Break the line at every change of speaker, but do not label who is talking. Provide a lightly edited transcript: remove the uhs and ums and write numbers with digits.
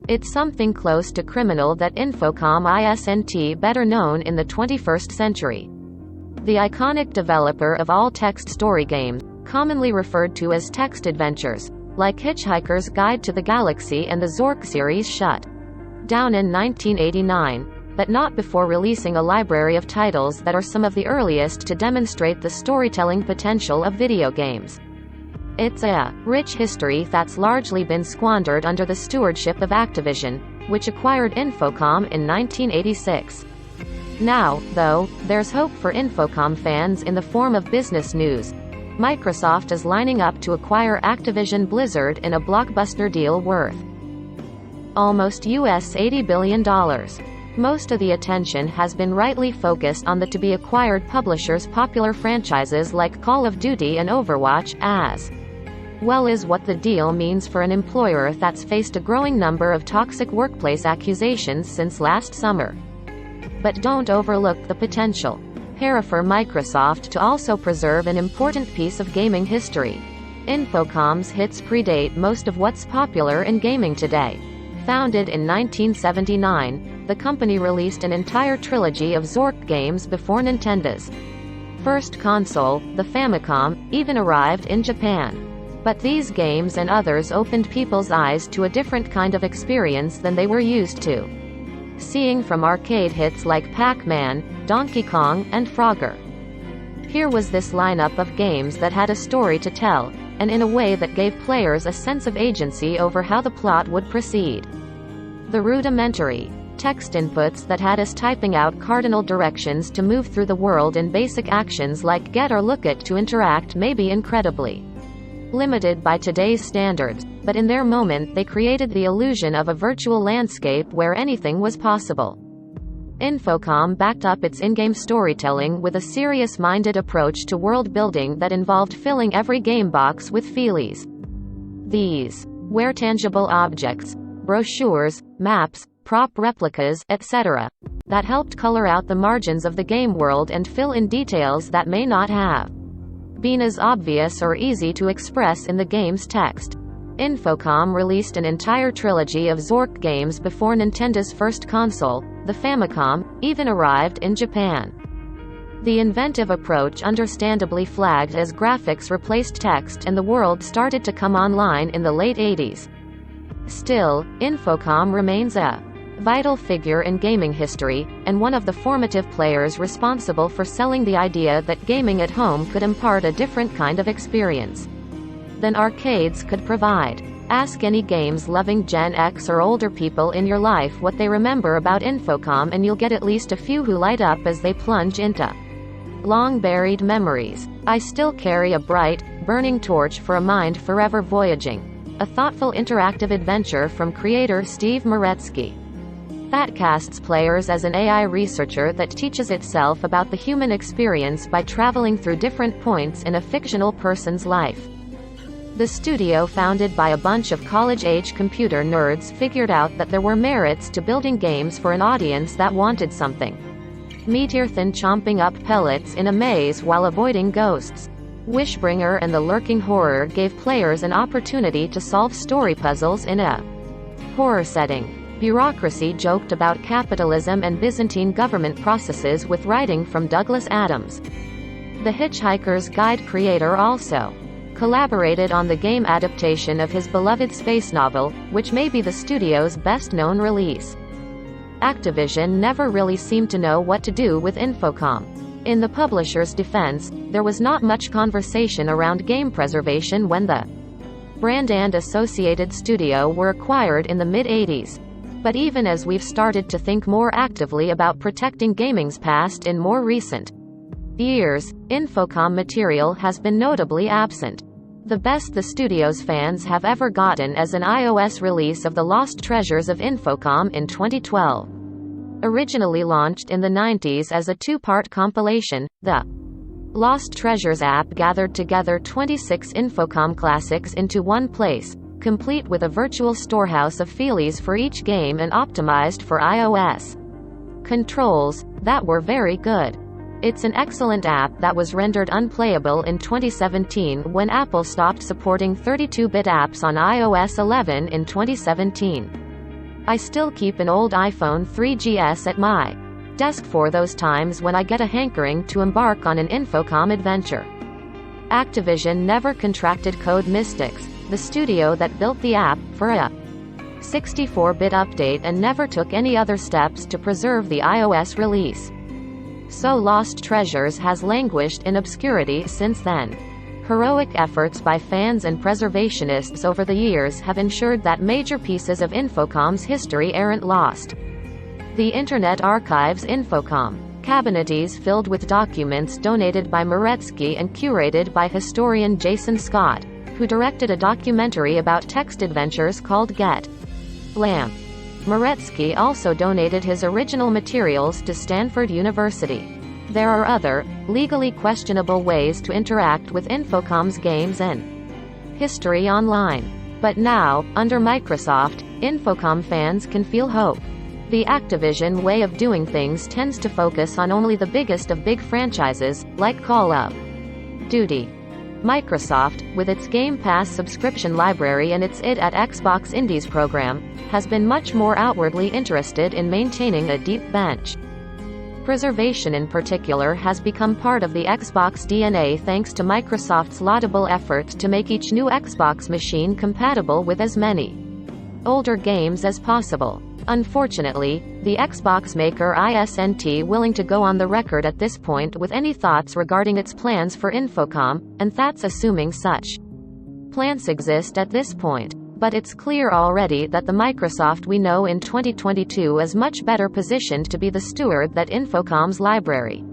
It's something close to criminal that Infocom isn't better known in the 21st century. The iconic developer of all text story games, commonly referred to as text adventures, like Hitchhiker's Guide to the Galaxy and the Zork series, shut down in 1989, but not before releasing a library of titles that are some of the earliest to demonstrate the storytelling potential of video games. It's a rich history that's largely been squandered under the stewardship of Activision, which acquired Infocom in 1986. Now, though, there's hope for Infocom fans in the form of business news. Microsoft is lining up to acquire Activision Blizzard in a blockbuster deal worth almost $80 billion. Most of the attention has been rightly focused on the to-be-acquired publisher's popular franchises like Call of Duty and Overwatch, as well as what the deal means for an employer that's faced a growing number of toxic workplace accusations since last summer. But don't overlook the potential here for Microsoft to also preserve an important piece of gaming history. Infocom's hits predate most of what's popular in gaming today. Founded in 1979, the company released an entire trilogy of Zork games before Nintendo's first console, the Famicom, even arrived in Japan. But these games and others opened people's eyes to a different kind of experience than they were used to seeing from arcade hits like Pac-Man, Donkey Kong, and Frogger. Here was this lineup of games that had a story to tell, and in a way that gave players a sense of agency over how the plot would proceed. The rudimentary text inputs that had us typing out cardinal directions to move through the world and basic actions like get or look at to interact may be incredibly limited by today's standards, but in their moment they created the illusion of a virtual landscape where anything was possible. Infocom backed up its in-game storytelling with a serious-minded approach to world-building that involved filling every game box with feelies. These were tangible objects, brochures, maps, prop replicas, etc., that helped color out the margins of the game world and fill in details that may not have been as obvious or easy to express in the game's text. Infocom released an entire trilogy of Zork games before Nintendo's first console, the Famicom, even arrived in Japan. The inventive approach understandably flagged as graphics replaced text and the world started to come online in the late 80s. Still, Infocom remains a vital figure in gaming history, and one of the formative players responsible for selling the idea that gaming at home could impart a different kind of experience than arcades could provide. Ask any games-loving Gen X or older people in your life what they remember about Infocom and you'll get at least a few who light up as they plunge into long-buried memories. I still carry a bright, burning torch for a mind forever voyaging, a thoughtful interactive adventure from creator Steve Maretsky. That casts players as an AI researcher that teaches itself about the human experience by traveling through different points in a fictional person's life. The studio, founded by a bunch of college-age computer nerds, figured out that there were merits to building games for an audience that wanted something meatier than chomping up pellets in a maze while avoiding ghosts. Wishbringer and the Lurking Horror gave players an opportunity to solve story puzzles in a horror setting. Bureaucracy joked about capitalism and Byzantine government processes with writing from Douglas Adams. The Hitchhiker's Guide creator also collaborated on the game adaptation of his beloved space novel, which may be the studio's best-known release. Activision never really seemed to know what to do with Infocom. In the publisher's defense, there was not much conversation around game preservation when the brand and associated studio were acquired in the mid-80s. But even as we've started to think more actively about protecting gaming's past in more recent years, Infocom material has been notably absent. The best the studio's fans have ever gotten is an iOS release of The Lost Treasures of Infocom in 2012. Originally launched in the 90s as a two-part compilation, the Lost Treasures app gathered together 26 Infocom classics into one place, complete with a virtual storehouse of feelies for each game and optimized for iOS controls that were very good. It's an excellent app that was rendered unplayable in 2017 when Apple stopped supporting 32-bit apps on iOS 11 in 2017. I still keep an old iPhone 3GS at my desk for those times when I get a hankering to embark on an Infocom adventure. Activision never contracted Code Mystics, the studio that built the app, for a 64-bit update and never took any other steps to preserve the iOS release. So Lost Treasures has languished in obscurity since then. Heroic efforts by fans and preservationists over the years have ensured that major pieces of Infocom's history aren't lost. The Internet Archive's Infocom cabinets filled with documents donated by Moretsky and curated by historian Jason Scott, who directed a documentary about text adventures called Get Lamp. Moretsky also donated his original materials to Stanford University. There are other, legally questionable ways to interact with Infocom's games and history online. But now, under Microsoft, Infocom fans can feel hope. The Activision way of doing things tends to focus on only the biggest of big franchises, like Call of Duty. Microsoft, with its Game Pass subscription library and its It at Xbox Indies program, has been much more outwardly interested in maintaining a deep bench. Preservation in particular has become part of the Xbox DNA thanks to Microsoft's laudable effort to make each new Xbox machine compatible with as many older games as possible. Unfortunately, the Xbox maker isn't willing to go on the record at this point with any thoughts regarding its plans for Infocom, and that's assuming such plans exist at this point. But it's clear already that the Microsoft we know in 2022 is much better positioned to be the steward that Infocom's library